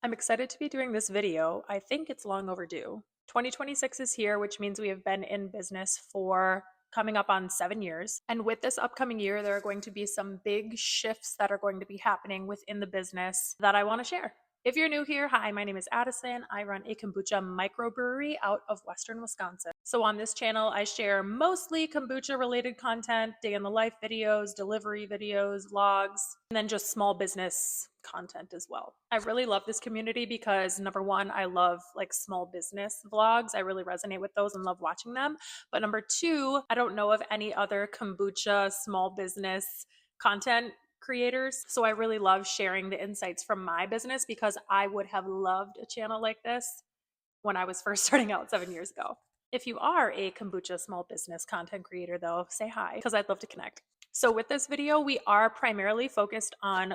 I'm excited to be doing this video. I think it's long overdue. 2026 is here, which means we have been in business for coming up on 7 years. And with this upcoming year, there are going to be some big shifts that are going to be happening within the business that I want to share. If you're new here, hi, my name is Addison. I run a kombucha microbrewery out of Western Wisconsin. So on this channel, I share mostly kombucha related content, day in the life videos, delivery videos, vlogs, and then just small business content as well. I really love this community because number one, I love like small business vlogs. I really resonate with those and love watching them. But number two, I don't know of any other kombucha small business content creators. So I really love sharing the insights from my business because I would have loved a channel like this when I was first starting out 7 years ago. If you are a kombucha small business content creator though, say hi because I'd love to connect. So with this video, we are primarily focused on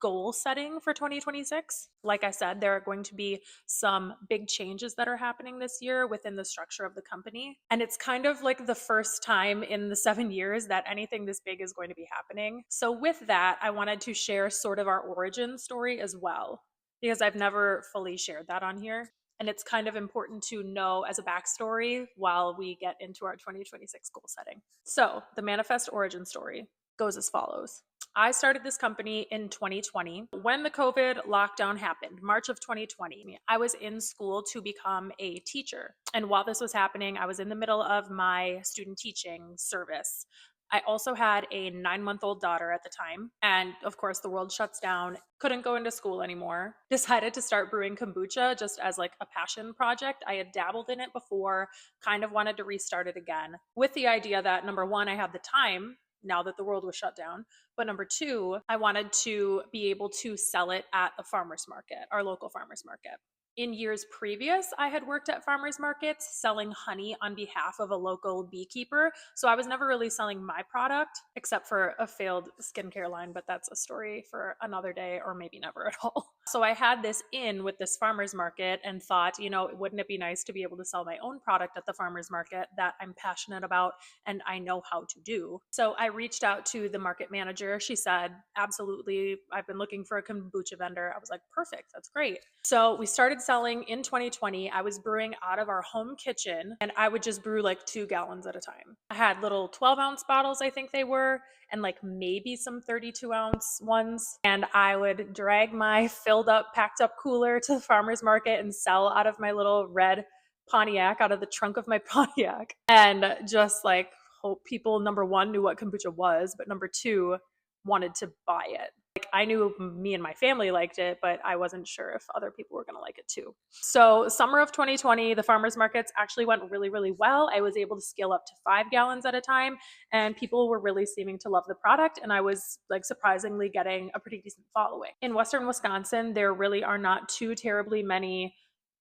goal setting for 2026. Like I said, there are going to be some big changes that are happening this year within the structure of the company. And it's kind of like the first time in the 7 years that anything this big is going to be happening. So with that, I wanted to share sort of our origin story as well, because I've never fully shared that on here. And it's kind of important to know as a backstory while we get into our 2026 goal setting. So the manifest origin story goes as follows. I started this company in 2020 when the COVID lockdown happened, March of 2020. I was in school to become a teacher. And while this was happening, I was in the middle of my student teaching service. I also had a 9-month-old daughter at the time. And of course, the world shuts down, couldn't go into school anymore. Decided to start brewing kombucha just as like a passion project. I had dabbled in it before, kind of wanted to restart it again with the idea that number one, I had the time now that the world was shut down. But number two, I wanted to be able to sell it at a farmer's market, our local farmer's market. In years previous, I had worked at farmers markets selling honey on behalf of a local beekeeper. So I was never really selling my product except for a failed skincare line, but that's a story for another day or maybe never at all. So I had this in with this farmers market and thought, wouldn't it be nice to be able to sell my own product at the farmers market that I'm passionate about and I know how to do. So I reached out to the market manager. She said, absolutely, I've been looking for a kombucha vendor. I was like, perfect, that's great. So we started selling in 2020. I was brewing out of our home kitchen and I would just brew like 2 gallons at a time. I had little 12-ounce bottles, I think they were, and like maybe some 32-ounce ones. And I would drag my filled up, packed up cooler to the farmer's market and sell out of my little red Pontiac, out of the trunk of my Pontiac, and just like hope people, number one, knew what kombucha was, but number two, wanted to buy it. Like I knew me and my family liked it, but I wasn't sure if other people were going to like it too. So summer of 2020, the farmers markets actually went really, really well. I was able to scale up to 5 gallons at a time and people were really seeming to love the product. And I was like surprisingly getting a pretty decent following. In Western Wisconsin, there really are not too terribly many,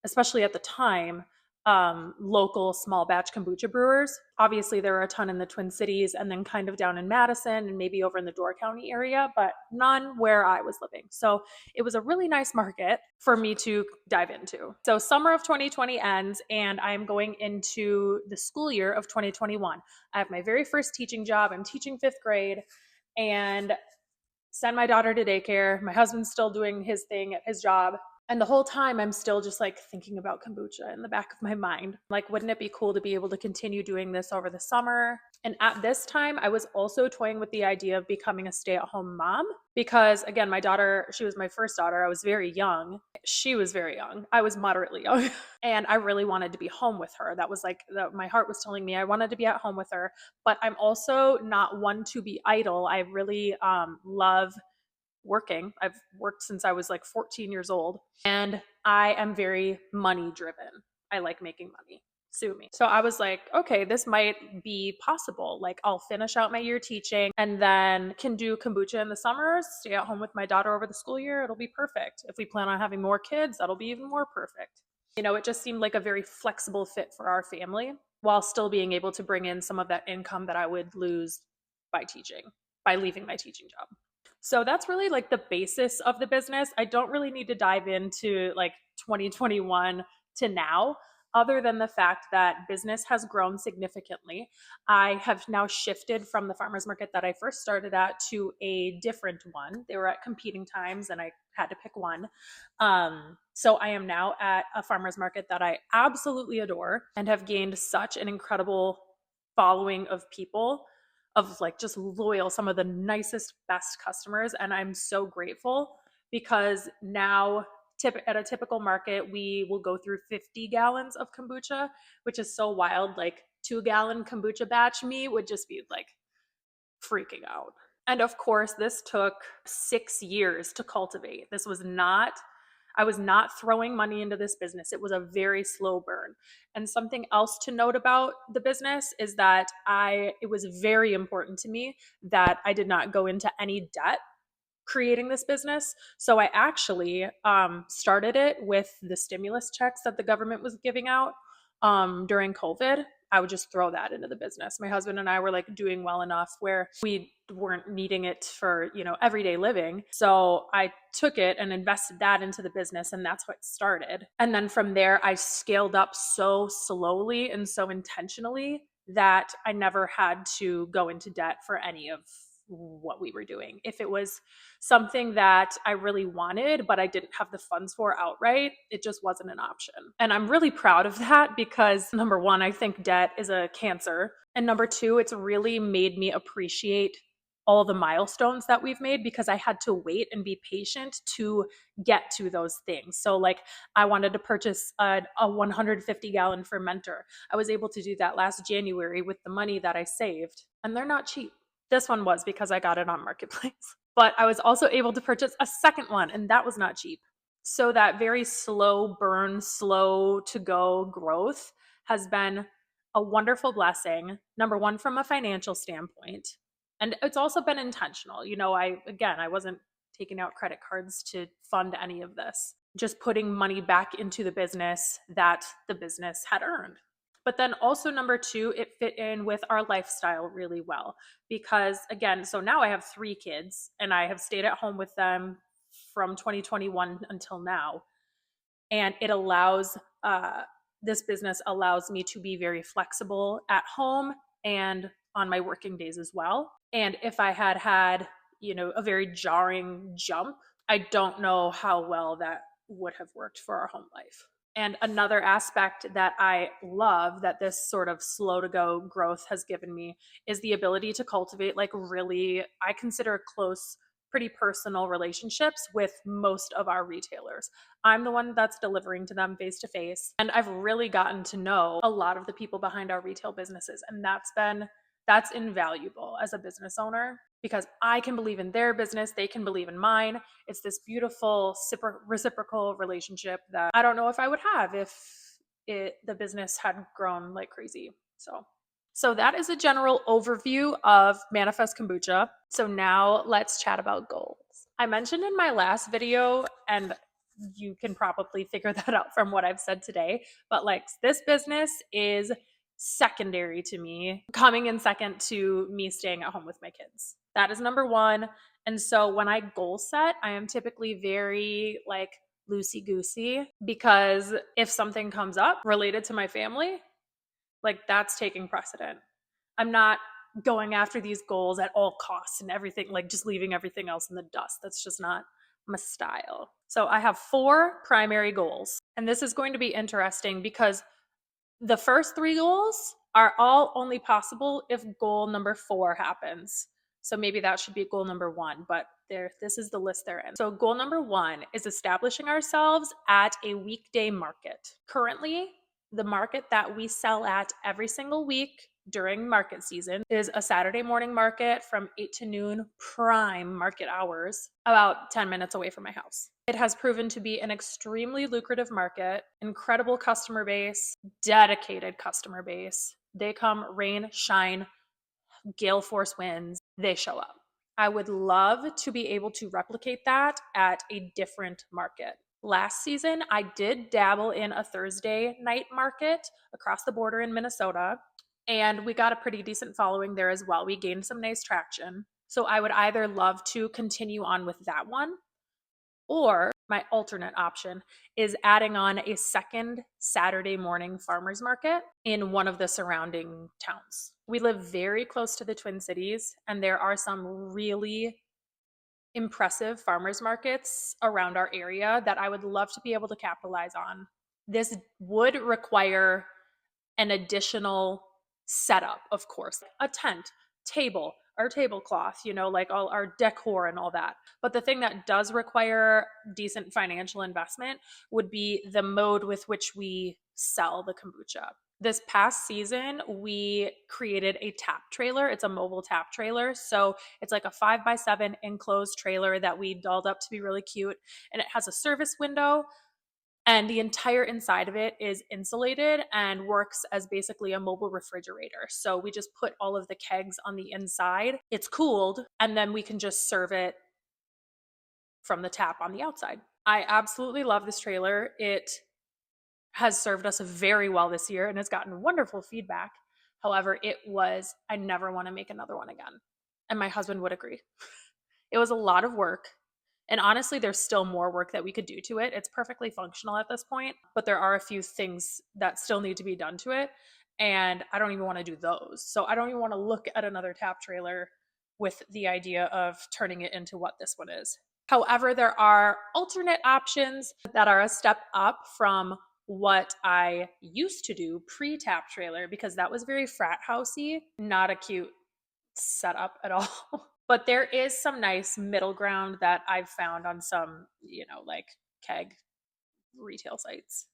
especially at the time, local small batch kombucha brewers. Obviously, there are a ton in the Twin Cities and then kind of down in Madison and maybe over in the Door County area, but none where I was living. So it was a really nice market for me to dive into. So summer of 2020 ends and I'm going into the school year of 2021. I have my very first teaching job. I'm teaching 5th grade and send my daughter to daycare. My husband's still doing his thing at his job. And the whole time I'm still just like thinking about kombucha in the back of my mind. Like, wouldn't it be cool to be able to continue doing this over the summer? And at this time, I was also toying with the idea of becoming a stay-at-home mom because again, my daughter, she was my first daughter. I was very young. She was very young. I was moderately young. And I really wanted to be home with her. That was like, my heart was telling me I wanted to be at home with her, but I'm also not one to be idle. I really love working. I've worked since I was like 14 years old and I am very money driven. I like making money. Sue me. So I was like, okay, this might be possible. Like I'll finish out my year teaching and then can do kombucha in the summers, stay at home with my daughter over the school year. It'll be perfect. If we plan on having more kids, that'll be even more perfect. It just seemed like a very flexible fit for our family while still being able to bring in some of that income that I would lose by leaving my teaching job. So that's really like the basis of the business. I don't really need to dive into like 2021 to now. other than the fact that business has grown significantly. I have now shifted from the farmers market that I first started at to a different one. They were at competing times and I had to pick one. So I am now at a farmers market that I absolutely adore and have gained such an incredible following of people, of like just loyal, some of the nicest, best customers. And I'm so grateful because now at a typical market, we will go through 50 gallons of kombucha, which is so wild. Like 2-gallon kombucha batch me would just be like freaking out. And of course, this took 6 years to cultivate. I was not throwing money into this business. It was a very slow burn. And something else to note about the business is that it was very important to me that I did not go into any debt creating this business. So I actually started it with the stimulus checks that the government was giving out during COVID. I would just throw that into the business. My husband and I were like doing well enough where we weren't needing it for, everyday living. So I took it and invested that into the business, and that's what started. And then from there, I scaled up so slowly and so intentionally that I never had to go into debt for any of what we were doing. If it was something that I really wanted, but I didn't have the funds for outright, it just wasn't an option. And I'm really proud of that because number one, I think debt is a cancer. And number two, it's really made me appreciate all the milestones that we've made because I had to wait and be patient to get to those things. So like I wanted to purchase a 150 gallon fermenter. I was able to do that last January with the money that I saved, and they're not cheap. This one was because I got it on Marketplace. But I was also able to purchase a second one, and that was not cheap. So that very slow burn, slow to go growth has been a wonderful blessing. Number one, from a financial standpoint. And it's also been intentional. I wasn't taking out credit cards to fund any of this, just putting money back into the business that the business had earned. But then also number two, it fit in with our lifestyle really well because again, so now I have 3 kids and I have stayed at home with them from 2021 until now. And this business allows me to be very flexible at home and on my working days as well. And if I had, a very jarring jump, I don't know how well that would have worked for our home life. And another aspect that I love that this sort of slow to go growth has given me is the ability to cultivate like really, I consider close, pretty personal relationships with most of our retailers. I'm the one that's delivering to them face to face. And I've really gotten to know a lot of the people behind our retail businesses. And that's invaluable as a business owner because I can believe in their business, they can believe in mine. It's this beautiful reciprocal relationship that I don't know if I would have if the business had grown like crazy. So that is a general overview of Manifest Kombucha. So now let's chat about goals. I mentioned in my last video, and you can probably figure that out from what I've said today, but like this business is secondary to me, coming in second to me staying at home with my kids. That is number one. And so when I goal set, I am typically very like loosey-goosey because if something comes up related to my family, like that's taking precedent. I'm not going after these goals at all costs and everything, like just leaving everything else in the dust. That's just not my style. So I have 4 primary goals. And this is going to be interesting because the first 3 goals are all only possible if goal number 4 happens. So maybe that should be goal number 1, but this is the list they're in. So goal number 1 is establishing ourselves at a weekday market. Currently, the market that we sell at every single week during market season is a Saturday morning market from 8 to noon, prime market hours, about 10 minutes away from my house. It has proven to be an extremely lucrative market, incredible customer base, dedicated customer base. They come rain, shine, gale force winds, they show up. I would love to be able to replicate that at a different market. Last season, I did dabble in a Thursday night market across the border in Minnesota, and we got a pretty decent following there as well. We gained some nice traction. So I would either love to continue on with that one, or my alternate option is adding on a second Saturday morning farmers market in one of the surrounding towns. We live very close to the Twin Cities, and there are some really impressive farmers markets around our area that I would love to be able to capitalize on. This would require an additional setup, of course, a tent, table, our tablecloth, like all our decor and all that. But the thing that does require decent financial investment would be the mode with which we sell the kombucha. This past season, we created a tap trailer. It's a mobile tap trailer. So it's like a 5x7 enclosed trailer that we dolled up to be really cute. And it has a service window, and the entire inside of it is insulated and works as basically a mobile refrigerator. So we just put all of the kegs on the inside. It's cooled, and then we can just serve it from the tap on the outside. I absolutely love this trailer. It has served us very well this year and has gotten wonderful feedback. However, I never want to make another one again. And my husband would agree. It was a lot of work. And honestly, there's still more work that we could do to it. It's perfectly functional at this point, but there are a few things that still need to be done to it. And I don't even want to do those. So I don't even want to look at another tap trailer with the idea of turning it into what this one is. However, there are alternate options that are a step up from what I used to do pre-tap trailer, because that was very frat housey, not a cute setup at all. But there is some nice middle ground that I've found on some, like keg retail sites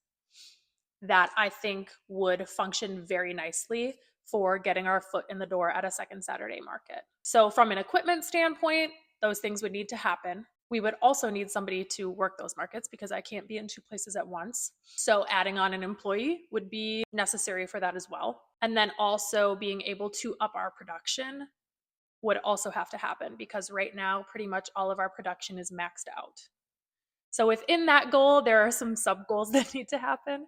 that I think would function very nicely for getting our foot in the door at a second Saturday market. So from an equipment standpoint, those things would need to happen. We would also need somebody to work those markets because I can't be in two places at once. So adding on an employee would be necessary for that as well. And then also being able to up our production would also have to happen, because right now pretty much all of our production is maxed out. So within that goal, there are some sub goals that need to happen,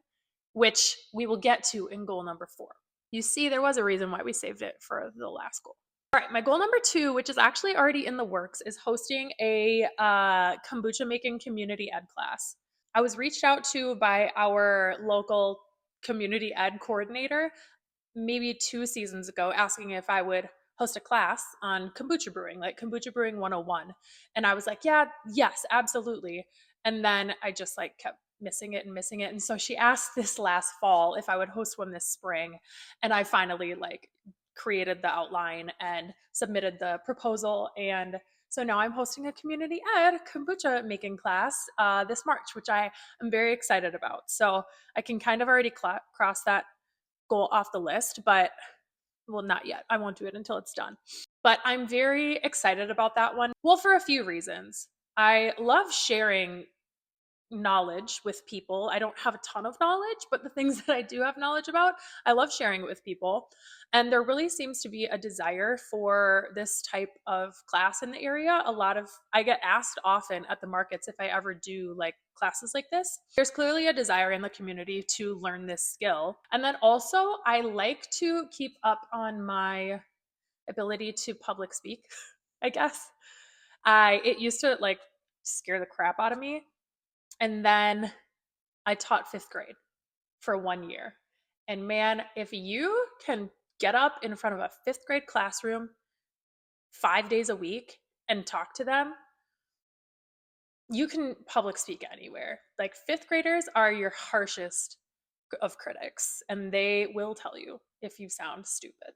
which we will get to in goal number 4. You see, there was a reason why we saved it for the last goal. All right, my goal number 2, which is actually already in the works, is hosting a kombucha making community ed class. I was reached out to by our local community ed coordinator maybe 2 seasons ago, asking if I would host a class on kombucha brewing, like kombucha brewing 101. And I was like, yes, absolutely. And then I just kept missing it. And so she asked this last fall if I would host one this spring. And I finally created the outline and submitted the proposal. And so now I'm hosting a community ed kombucha making class this March, which I am very excited about. So I can kind of already cross that goal off the list, but well, not yet. I won't do it until it's done. But I'm very excited about that one. Well, for a few reasons. I love sharing knowledge with people. I don't have a ton of knowledge, but the things that I do have knowledge about, I love sharing it with people. And there really seems to be a desire for this type of class in the area. I get asked often at the markets if I ever do classes like this. There's clearly a desire in the community to learn this skill. And then also I like to keep up on my ability to public speak, I guess. It used to scare the crap out of me. And then I taught 5th grade for 1 year. And man, if you can get up in front of a 5th grade classroom 5 days a week and talk to them, you can public speak anywhere. 5th graders are your harshest of critics, and they will tell you if you sound stupid.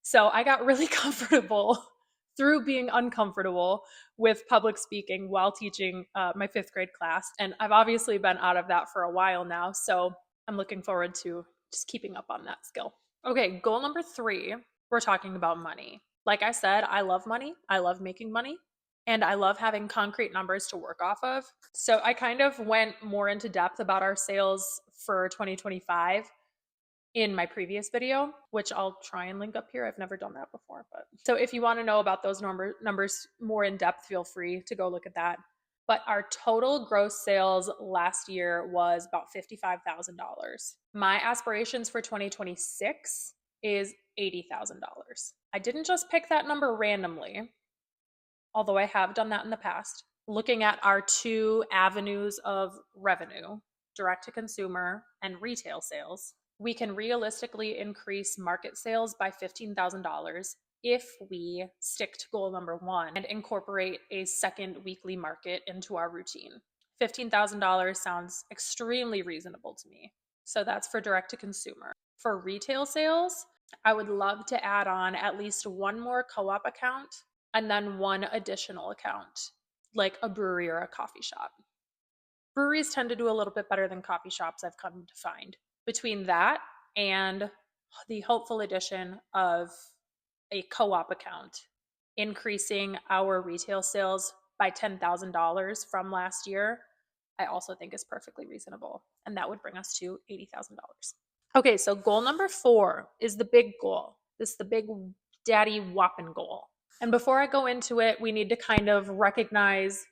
So I got really comfortable through being uncomfortable with public speaking while teaching my 5th grade class. And I've obviously been out of that for a while now. So I'm looking forward to just keeping up on that skill. Okay, goal number 3, we're talking about money. Like I said, I love money. I love making money. And I love having concrete numbers to work off of. So I kind of went more into depth about our sales for 2025 in my previous video, which I'll try and link up here. I've never done that before. But so if you want to know about those numbers more in depth, feel free to go look at that. But our total gross sales last year was about $55,000. My aspirations for 2026 is $80,000. I didn't just pick that number randomly, although I have done that in the past. looking at our two avenues of revenue, direct to consumer and retail sales, we can realistically increase market sales by $15,000 if we stick to goal number one and incorporate a second weekly market into our routine. $15,000 sounds extremely reasonable to me. So that's for direct to consumer. For retail sales, I would love to add on at least one more co-op account and then one additional account, like a brewery or a coffee shop. Breweries tend to do a little bit better than coffee shops, I've come to find. Between that and the hopeful addition of a co-op account, increasing our retail sales by $10,000 from last year, I also think is perfectly reasonable. And that would bring us to $80,000. Okay, so goal number 4 is the big goal. This is the big daddy whopping goal. And before I go into it, we need to kind of recognize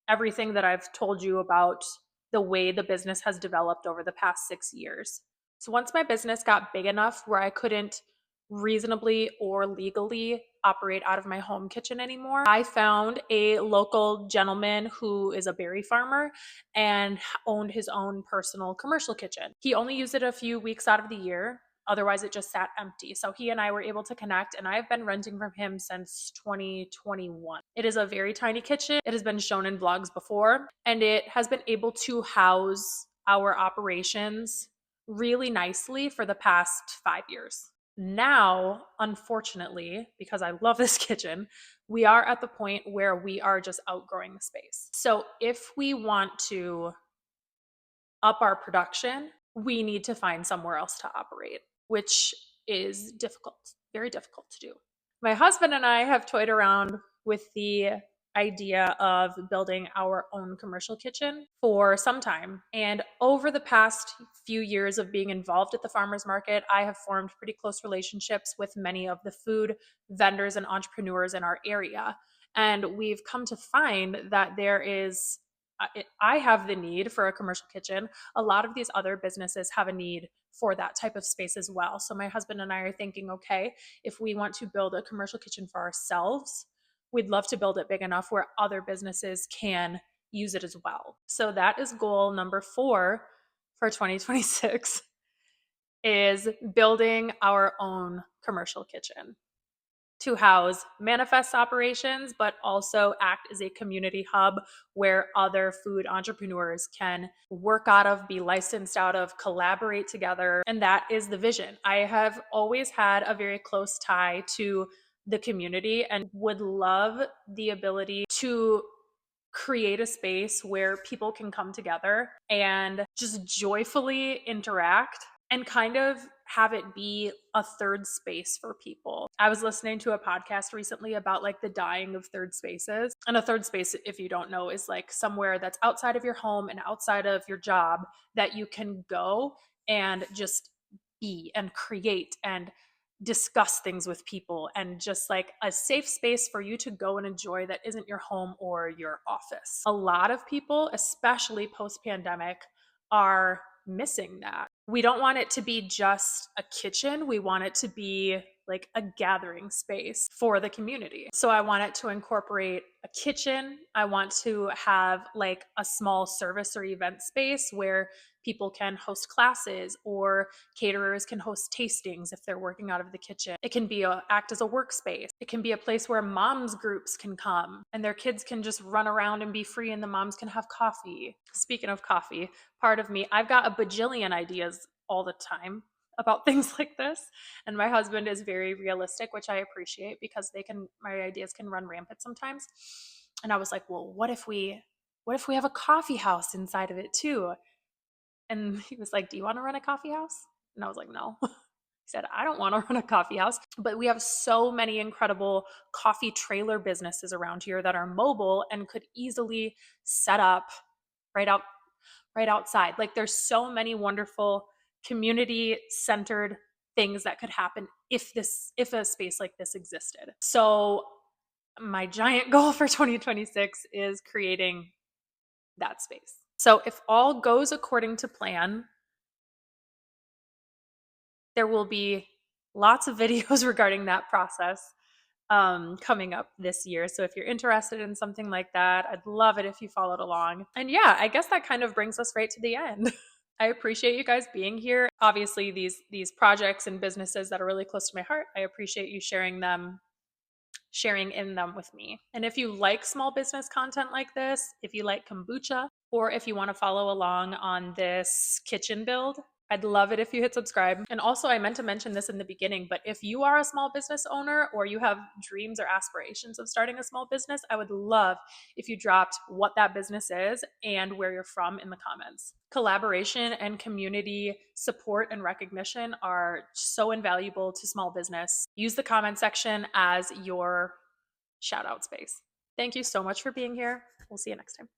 everything that I've told you about the way the business has developed over the past 6 years. So once my business got big enough where I couldn't reasonably or legally operate out of my home kitchen anymore, I found a local gentleman who is a berry farmer and owned his own personal commercial kitchen. He only used it a few weeks out of the year. Otherwise, it just sat empty. So he and I were able to connect, and I've been renting from him since 2021. It is a very tiny kitchen. It has been shown in vlogs before, and it has been able to house our operations really nicely for the past 5 years. Now, unfortunately, because I love this kitchen, we are at the point where we are just outgrowing the space. So if we want to up our production, we need to find somewhere else to operate, which is difficult, very difficult to do. My husband and I have toyed around with the idea of building our own commercial kitchen for some time. And over the past few years of being involved at the farmers market, I have formed pretty close relationships with many of the food vendors and entrepreneurs in our area. And we've come to find that there is I have the need for a commercial kitchen. A lot of these other businesses have a need for that type of space as well. So my husband and I are thinking, okay, if we want to build a commercial kitchen for ourselves, we'd love to build it big enough where other businesses can use it as well. So that is goal number 4 for 2026 is building our own commercial kitchen to house manifest operations, but also act as a community hub where other food entrepreneurs can work out of, be licensed out of, collaborate together. And that is the vision. I have always had a very close tie to the community and would love the ability to create a space where people can come together and just joyfully interact and kind of have it be a third space for people. I was listening to a podcast recently about like the dying of third spaces. And a third space, if you don't know, is like somewhere that's outside of your home and outside of your job that you can go and just be and create and discuss things with people, and just like a safe space for you to go and enjoy that isn't your home or your office. A lot of people, especially post-pandemic, are missing that. We don't want it to be just a kitchen. We want it to be like a gathering space for the community. So I want it to incorporate a kitchen. I want to have like a small service or event space where people can host classes or caterers can host tastings if they're working out of the kitchen. It can be act as a workspace. It can be a place where moms groups can come and their kids can just run around and be free, and the moms can have coffee. Speaking of coffee, part of me, I've got a bajillion ideas all the time about things like this, and my husband is very realistic, which I appreciate because my ideas can run rampant sometimes. And I was like, well, what if we have a coffee house inside of it too? And he was like, do you want to run a coffee house? And I was like, no. He said, I don't want to run a coffee house. But we have so many incredible coffee trailer businesses around here that are mobile and could easily set up right outside. Like there's so many wonderful community-centered things that could happen if a space like this existed. So my giant goal for 2026 is creating that space. So if all goes according to plan, there will be lots of videos regarding that process. coming up this year. So if you're interested in something like that, I'd love it if you followed along. And yeah, I guess that kind of brings us right to the end. I appreciate you guys being here. Obviously, these projects and businesses that are really close to my heart, I appreciate you sharing in them with me. And if you like small business content like this, if you like kombucha, or if you want to follow along on this kitchen build, I'd love it if you hit subscribe. And also, I meant to mention this in the beginning, but if you are a small business owner or you have dreams or aspirations of starting a small business, I would love if you dropped what that business is and where you're from in the comments. Collaboration and community support and recognition are so invaluable to small business. Use the comment section as your shout out space. Thank you so much for being here. We'll see you next time.